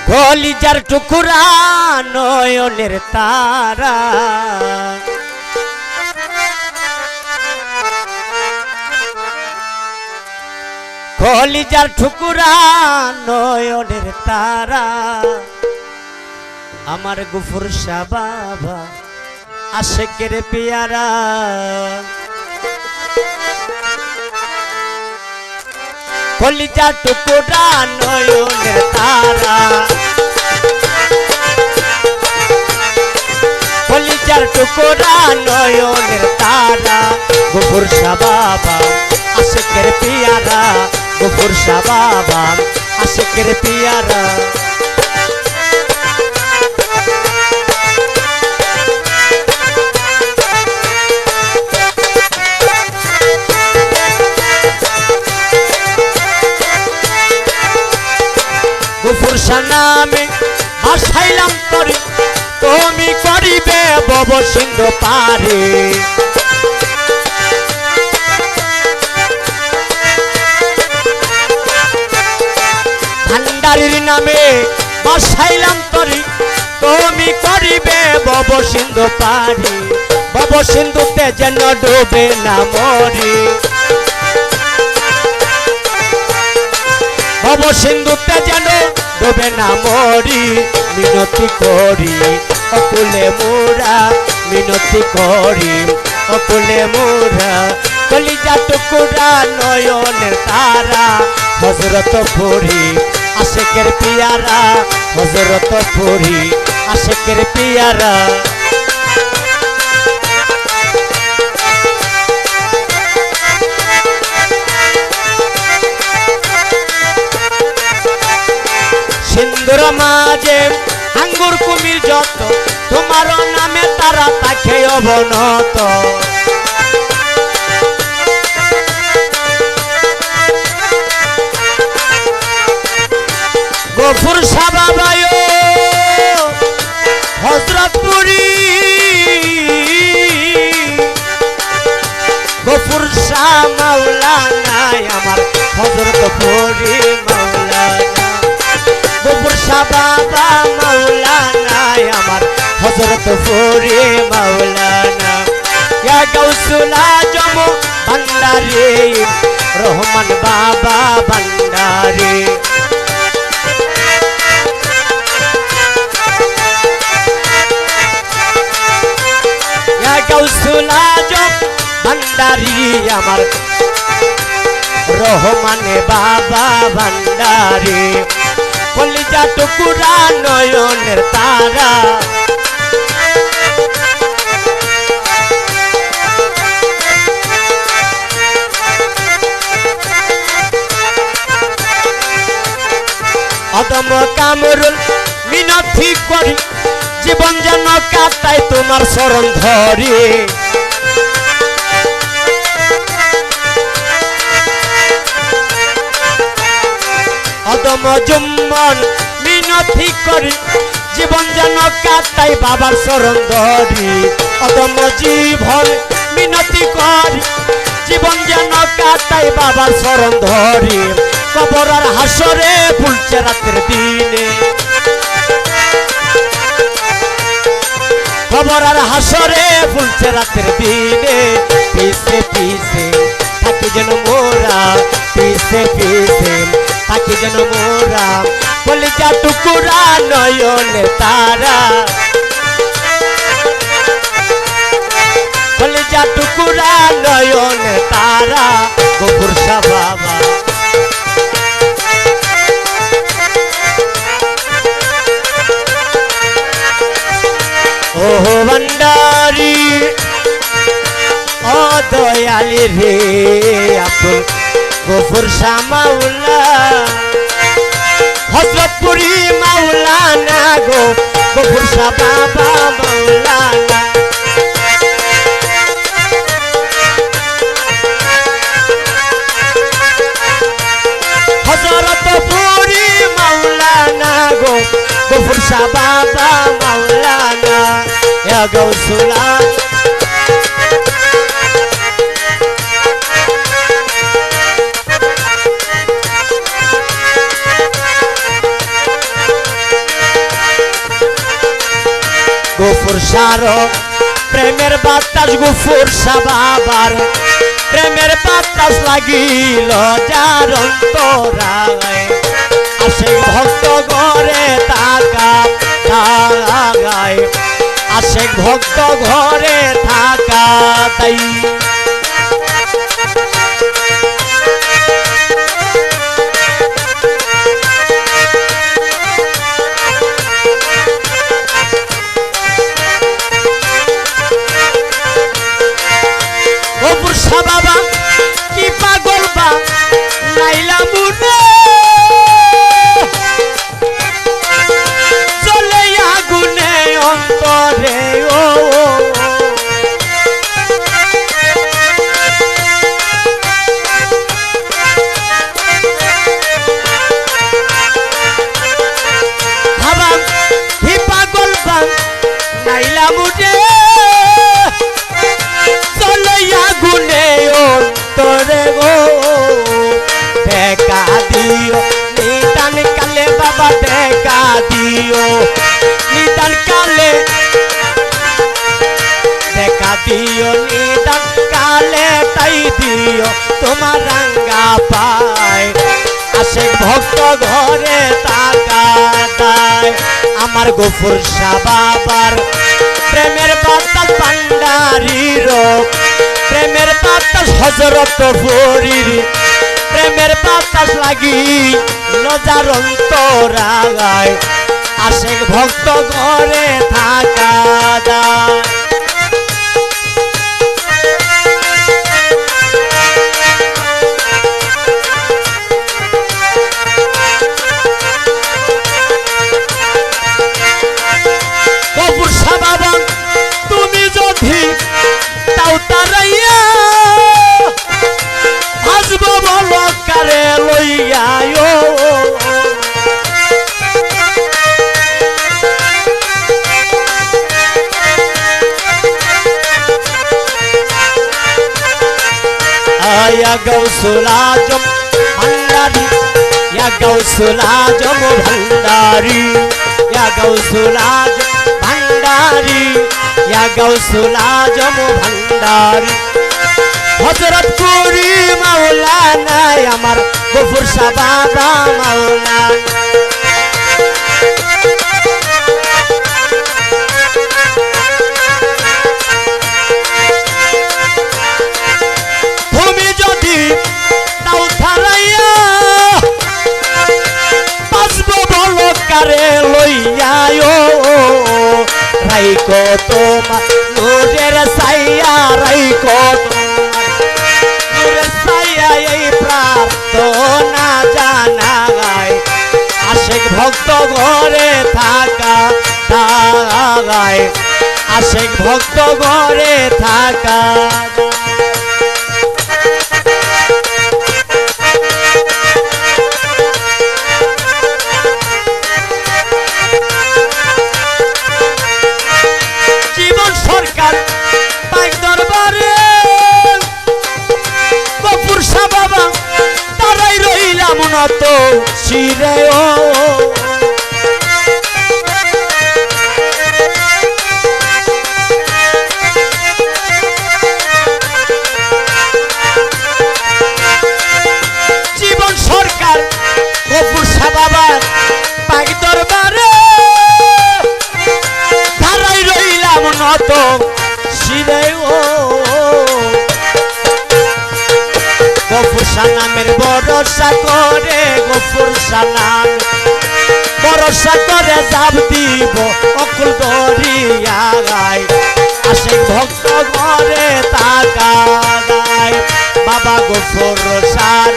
কলিজার টুকরা নয়নের তারা কলিজার টুকরা নয়নের তারা আমার গফুর শাহ বাবা আশেকের পেয়ারা কলিজার টুকরা নয়নের তারা কলিজার টুকরা নয়নের তারা গফুর শাহ বাবা আশেকের পেয়ারা গফুর শাহ বাবা আশেকের পেয়ারা গফুর শাহ নামে ভাসাইলাম তরি তুমি করিবে ভব সিন্ধু পারে ভান্ডারির নামে ভাসাইলাম তরি তুমি করিবে ভব সিন্ধু পারে ভব সিন্ধুতে যেন ডুবে না মরি ভব সিন্ধুতে যেন ডুবে না মরি মিনতি করি অকুলে মোরা মিনতি করি অকুলে মোরা কলিজা টুকরা নয়নের তারা হযরত পুরি আশেকের পিয়ারা হযরত পুরি আশেকের পিয়ারা সিন্ধুর মাঝে আঙ্গুর কুমির যত তোমার নামে তারা তাকে অবনত গফুর শাহ বাবা হযরত পুরি গফুর শাহ মাওলানা আমার হযরত পুরি মাওলানা গফুর শাহ বাবা মাওলানা আমার হযরত পুরি মাওলানা ইয়া গাউসুল আজম ভান্ডারি রহমান বাবা ভান্ডারি ইয়া গাউসুল আজম ভান্ডারি আমার রহমান বাবা ভান্ডারি কলিজা টুকরা নয়নের তারা অদম কামরুল মিনতি করি জীবন যেন কাটাই তোমার শরণ ধরি অদম জুম্মন মিনতি করি জীবন যেন কাটাই বাবার শরণ ধরি অদম জীবন মিনতি করি জীবন যেন কাটাই বাবার শরণ ধরি কবর আর হাসরে ফুলছে রাতের দিনে কবর আর হাসরে ফুলছে রাতের দিনে পিছে পিছে থাকি যেন মোরা পিছে পিছে থাকি যেন মোরা কলিজা টুকরা নয়নে তারা কলিজা টুকরা নয়নে তারা গফুর শাহ বাবা ওহো ভান্ডারি ও দয়ালি রে আব্দুল গফুর শাহ মাওলা হযরত পুরি মাওলানা গো গফুর শাহ বাবা মাওলানা হযরত পুরি মাওলানা গো গফুর শাহ বাবা মাওলানা ইয়া গাউসুল সার প্রেমের বাতাস গফুর শাহ বাবার প্রেমের বাতাস লাগিল যার অন্তরায় আসে ভক্ত ঘরে থাকা থাকায় আসে ভক্ত ঘরে থাকা তাই বাবা কি পাগল বা নাইলা মুনে চলে আগুনে অন্তরে ও বাবা কি পাগল বা নাইলা মুনে গুনে অন্তরে গো দেখা দিও নিদান কালে বাবা দেখা দিও নিদান কালে দেখা দিও নিদান কালে তাই দিও তোমার রাঙ্গা পায় আসে ভক্ত ঘরে তাকা দায় আমার গফুর শাহ বাবার প্রেমের বাতাস ভান্ডারীর প্রেমের বাতাস হযরত ফরির প্রেমের বাতাস লাগি লজার অন্তরায় আসে ভক্ত ঘরে থাকা দায় গফুর শাহ বাবা তুমি যদি তাও তারাইয়া আসব বলো কারে লইয়া या गौसुल आजम भंडारी या गौसुल आजम भंडारी या गौसुल आजम भंडारी या गौसुल आजम भंडारी हजरत पुरी मौलाना আমার গফুর শাহ বাবা মৌলানা তুমি যদি তাও ধারাইয়া বাঁচব বলো কারে লইয়া রাইকো তোমার নূরের ছায়া রাইকো নূরের ছায়া এই প্রার্থনা জানাই আশিক ভক্ত ঘরে থাকা থাকায় আশিক ভক্ত ঘরে থাকা সরকার পাক দরবারে গফুর শাহ বাবা তারাই রইলাম নত শিরে ও জীবন সরকার গফুর শাহ বাবা পাক দরবারে তারাই রইলাম নত শিরে ও গফুর শাহ নামের ভরসা করে গফুর শাহ নাম ভরসা করে যাব দিব অকুল দরিয়ায় আশিক ভক্ত ঘরে তাকা দায় বাবা গফুর শাহ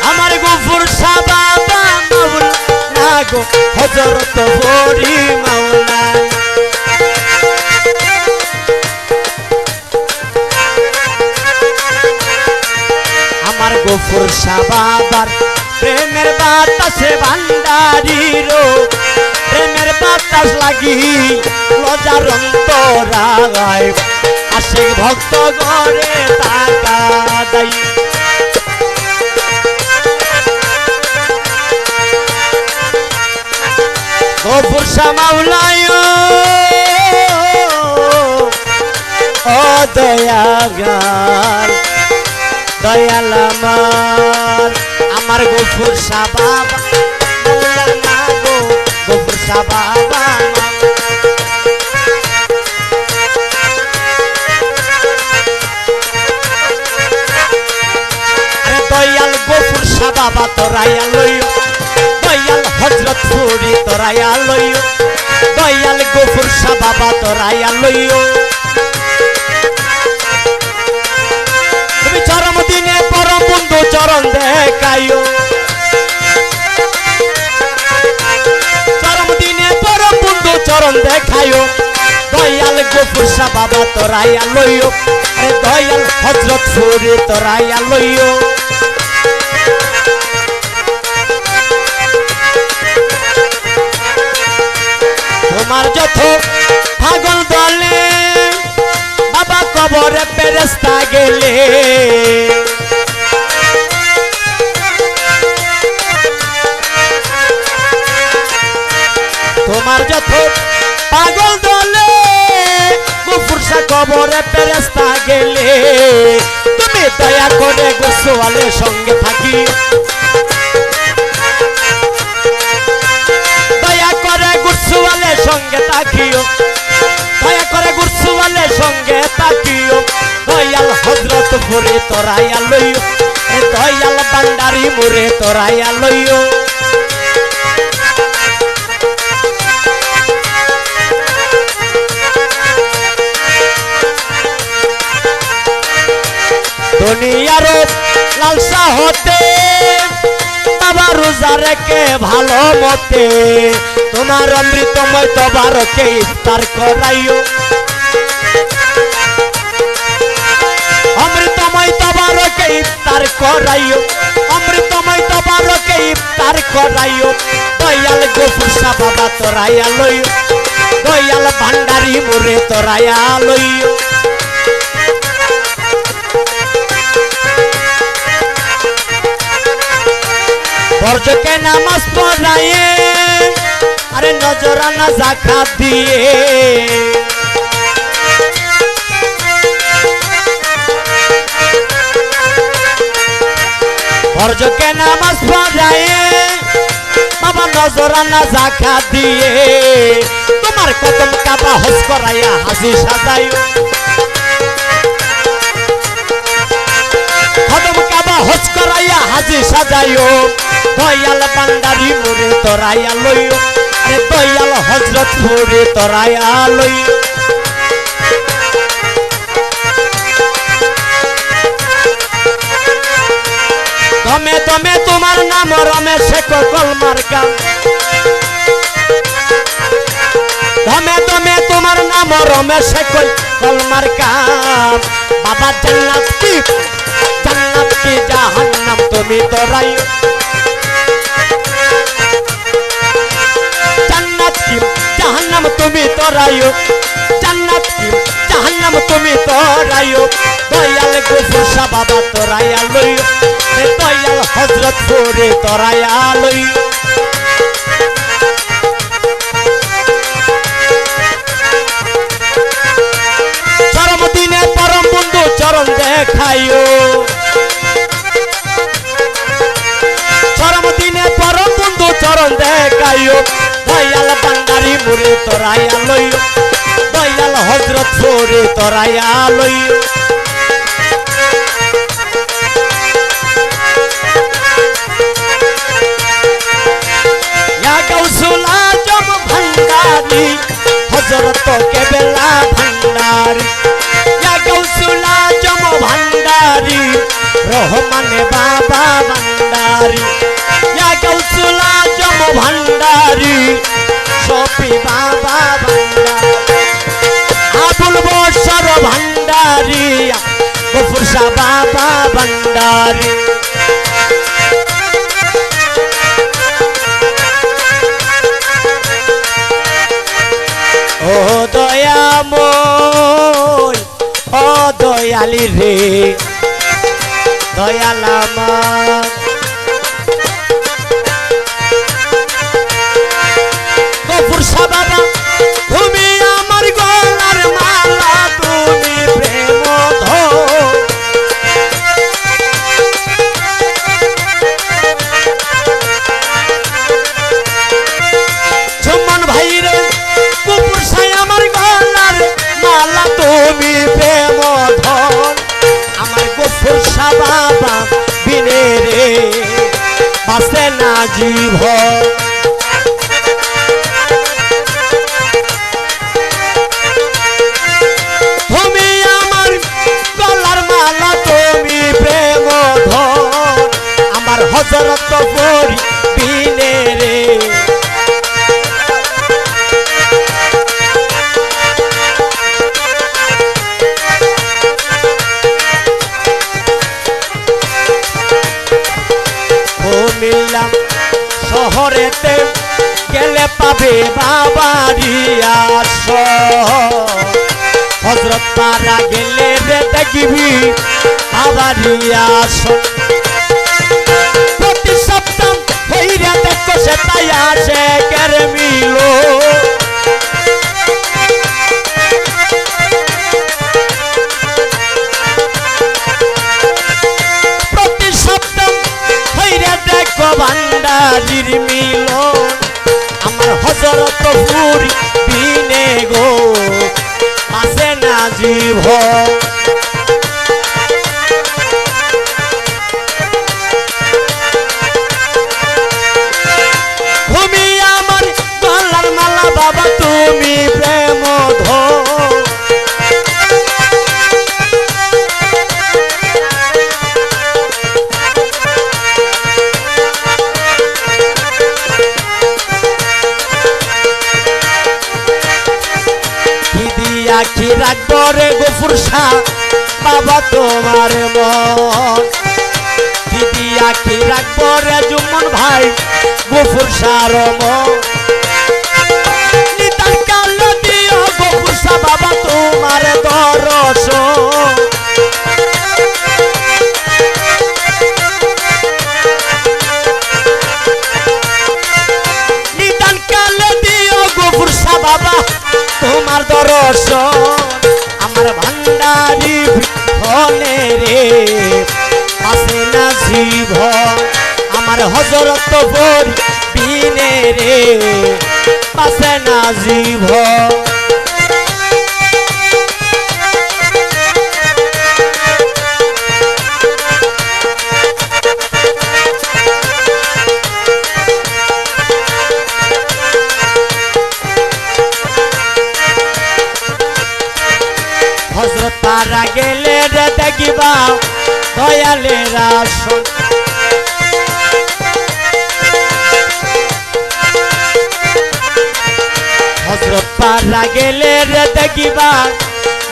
আমার গফুর শাহ বাবা মৌলানা গো হযরত ফরি মৌলানা আমার গফুর শাহ বাবার প্রেমের বাতাসে ভান্ডারীর প্রেমের বাতাস লাগি লজার অন্তরায় আশিক ভক্ত ঘরে তাকা দাই গফুর শাহ মাওলায় ও দয়াগার দয়াল আমার গফুর শাহ বাবা মাওলানা গো গফুর শাহ বাবা আরে দয়াল গফুর শাহ বাবা তোরাইয়া লইও দয়াল হযরত ফুরি তোরাইয়া লইও দয়াল গফুর শাহ বাবা তোরাইয়া লইও তুমি চরম দিনে পরম বন্ধু চরণ দেখাইও চরম দিনে পরম বন্ধু চরণ দেখাইও দয়াল গফুর শাহ বাবা তোরাইয়া লইও আরে দয়াল হযরত ফুরি তোরাইয়া লইও তোমার যত পাগল দলে বাবা কবরে ফেরেশতা গেলে তোমার যত পাগল দলে গফুর শাহ কবরে ফেরেশতা গেলে তুমি দয়া করে গোসওয়ালের সঙ্গে থাকি গুরসওয়ালের সঙ্গে তাকিও দয়া করে গুরসওয়ালের সঙ্গে তাকিও দয়াল হযরত ফুরি তোরাইয়া লইও দয়াল ভান্ডারি মুরে তোরাইয়া লইও দুনিয়ার লালসা হতে বাবা রোজা রেখে ভালো মতে তোমার অমৃতময় তবারকে ইফতার করাইও অমৃতময় তবারকে ইফতার করাইও অমৃতময় তবারকে ইফতার করাইও দয়াল গফুর শাহ বাবা তোরাইয়া লইও দয়াল ভান্ডারি মুরে তোরাইয়া লইও ফরজকে নামাজ পড়ায়ে আরে নজরানা যাকাত দিয়ে ফরজকে নামাজ পড়ায়ে বাবা নজরানা যাকাত দিয়ে তোমার কদম কাবা হজ করাইয়া হাজি সাজাইও কদম কাবা হজ করাইয়া হাজি সাজাইও দয়াল ভান্ডারি মুরে তোরাইয়া লইও আরে দয়াল হযরত ফুরি তোরাইয়া লইও দমে দমে তোমার নাম রমেশ কলমার গান দমে দমে তোমার নাম রমেশ কলমার গান বাবা জান্নাত কি জাহান্নাম তুমি তোরাইও জাহান্নাম তুমি তোরাইও জান্নাত কি জাহান্নাম তুমি তোরাইও দয়াল গফুর শাহ বাবা তোরাইয়া লইও দয়াল হযরত ফুরি তোরাইয়া লইও চরম দিনে পরম বন্ধু চরণ দেখাইও চরম দিনে পরম বন্ধু চরণ দেখাইও দয়াল ভান্ডারি মুরে তোরাইয়া লইও দয়াল হযরত ফুরি তোরাইয়া লইও ইয়া গাউসুল আজম ভান্ডারি হযরত কেবলা ভান্ডারি ইয়া গাউসুল আজম ভান্ডারি রহমানে বাবা ভান্ডারি ইয়া গাউসুল আজম ভান্ডারি শফি বাবা ভান্ডারি আবুল বশর ভান্ডারি গফুর শাহ বাবা ভান্ডারি ও দয়াময় ও দয়ালি রে দয়াল আমার জীব তুমি আমার গলার মালা তুমি প্রেম ধন আমার হযরত পরি বিনে রে মিললাম শহরেতে গেলে পাবে বাবারিয়া হযরত পারা গেলে রে দেখবি বাবারিয়া প্রতি সপ্তাহ হইরে দেখো সে তাই আসে কেরে মিলো ভান্ডারির মিলন আমার হযরত পুরি বিনে গো আসে না জীব তুমি আমার গলার মালা বাবা তুমি প্রেম ধন আখি রাখবো রে গফুর শাহ বাবা তোমার মন দিদি আখি রাখবো রে জুমন ভাই গফুর শাহর মন নিতাই কাল দিও গফুর শাহ বাবা তোমার দর্শন নিতাই কাল দিও গফুর শাহ বাবা তোমার দর্শন আমার ভান্ডারি হলে রে আসে না জীব আমার হযরত পরি বিনে রে আসে না জীব হযরত পারা গেলে রে দেখিবা দয়ালের আসন হযরত পারা গেলে রে দেখিবা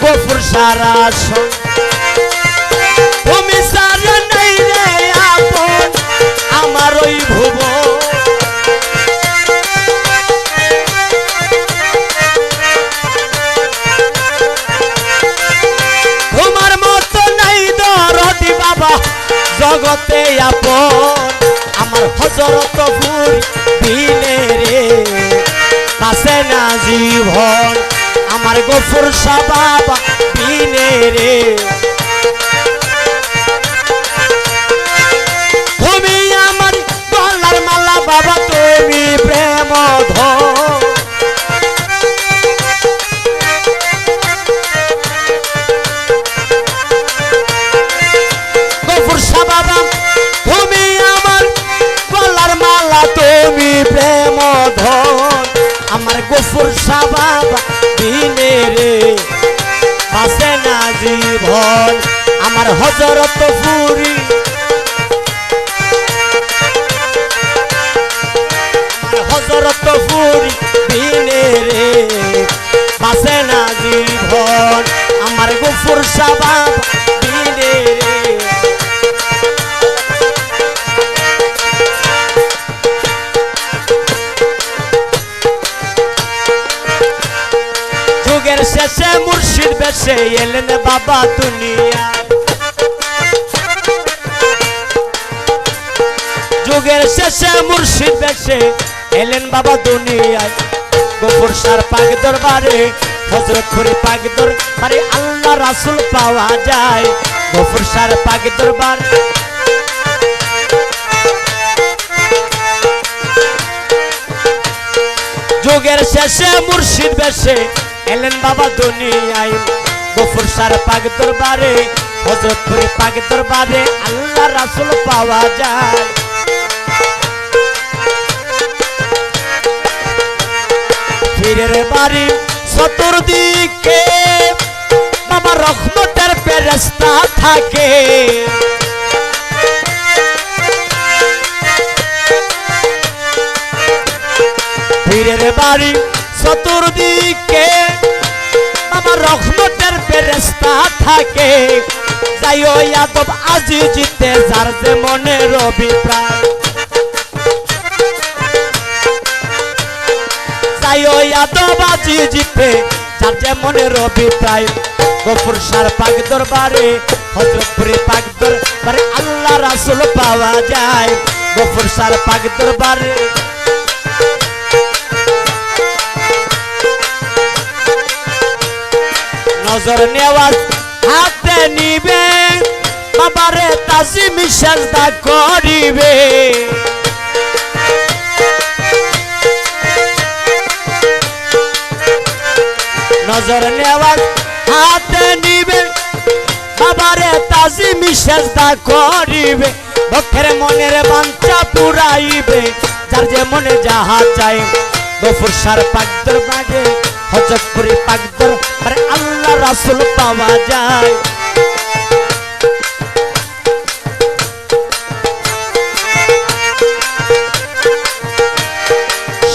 গফুর শাহর আসন তুমি সারা নাই রে আপন আমার ওই ভুবন জগতে আপন আমার হযরত পুরি বিনে রে আসে না জীবন আমার গফুর শাহ বাবা বিনে রে তুমি আমার গলার মালা বাবা তুমি প্রেম ধন তুমি প্রেম ধন আমার গফুর শাহ বাবা বিনে রে আসে না জীবন আমার হযরত পুরি আমার হযরত পুরি বিনে রে আসে না জীবন আমার গফুর শাহ বাবা বিনে রে যুগের শেষে মুর্শিদ বেশে এলেন বাবা দুনিয়ায় যুগের শেষে মুর্শিদ বেশে এলেন বাবা দুনিয়ায় গফুর শাহর পাক দরবারে হযরত পুরি পাক দরবারে আল্লাহ রাসূল পাওয়া যায় গফুর শাহর পাক দরবারে যুগের শেষে মুর্শিদ বেশে এলেন বাবা দুনিয়ায় গফুর শাহর পাক দরবারে হযরত পুরি পাক দরবারে আল্লাহ রাসূল পাওয়া যায় পীরের বাড়ি চতুর্দিকে বাবা রহমতের ফেরেশতা থাকে পীরের বাড়ি চতুর্দিকে বাবা রহমতের ফেরেশতা থাকে যাইও ইয়াদব আজিজিতে যার যে মনের অভিপ্রায় যাইও ইয়াদব আজিজিতে যার যে মনের অভিপ্রায় গফুর শাহর পাক দরবারে হযরতপুরে পাক দরবারে আল্লাহ রাসূল পাওয়া যায় গফুর শাহর পাক দরবারে নজর নেওয়াজ হাতে নিবে বাবারে তাজিম সাজদা করিবে নজর নেওয়াজ হাতে নিবে বাবারে তাজিম সাজদা করিবে ভক্তের মনের বাঞ্ছা পুরাইবে যার যে মনে যাহা চাই গফুর শাহর পাক দরবারে হযরতপুরে পাক দরবারে আল্লাহ রাসূল পাওয়া যায়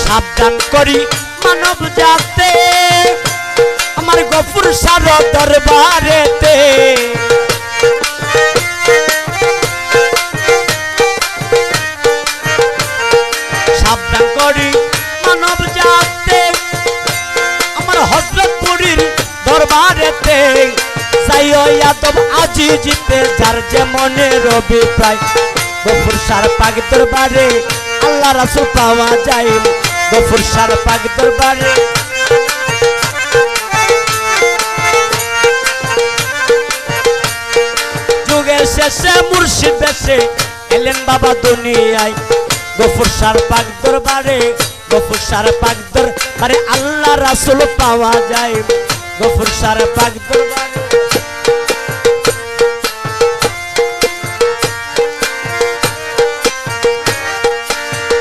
সাবধান করি মানব জাতে আমার গফুর শাহর দরবারেতে সাবধান করি মানব জাতে আমার হযরতপুরীর দরবারেতে যাইও ইয়াদব আজিজিতে যার যে মনের অভিপ্রায় গফুর শাহর পাক দরবারে আল্লাহ রাসূল পাওয়া যায় গফুর শাহর পাক দরবারে যুগের শেষে মুর্শিদ বেশে এলেন বাবা দুনিয়ায় গফুর শাহর পাক দরবারে গফুর শাহর পাক দরবারে আল্লাহ রাসূল পাওয়া যায় গফুর শাহর পাক দরবারে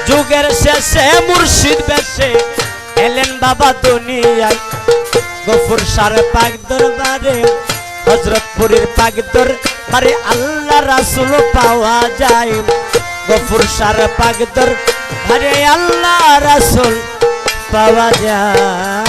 যুগের শেষে মুর্শিদ বেশে এলেন বাবা দুনিয়ায় গফুর শাহর পাক দরবারে হযরতপুরের পাক দরবারে আল্লাহ রাসূল পাওয়া যায় গফুর শাহর পাক দরবারে আল্লাহ রাসূল পাওয়া যায়।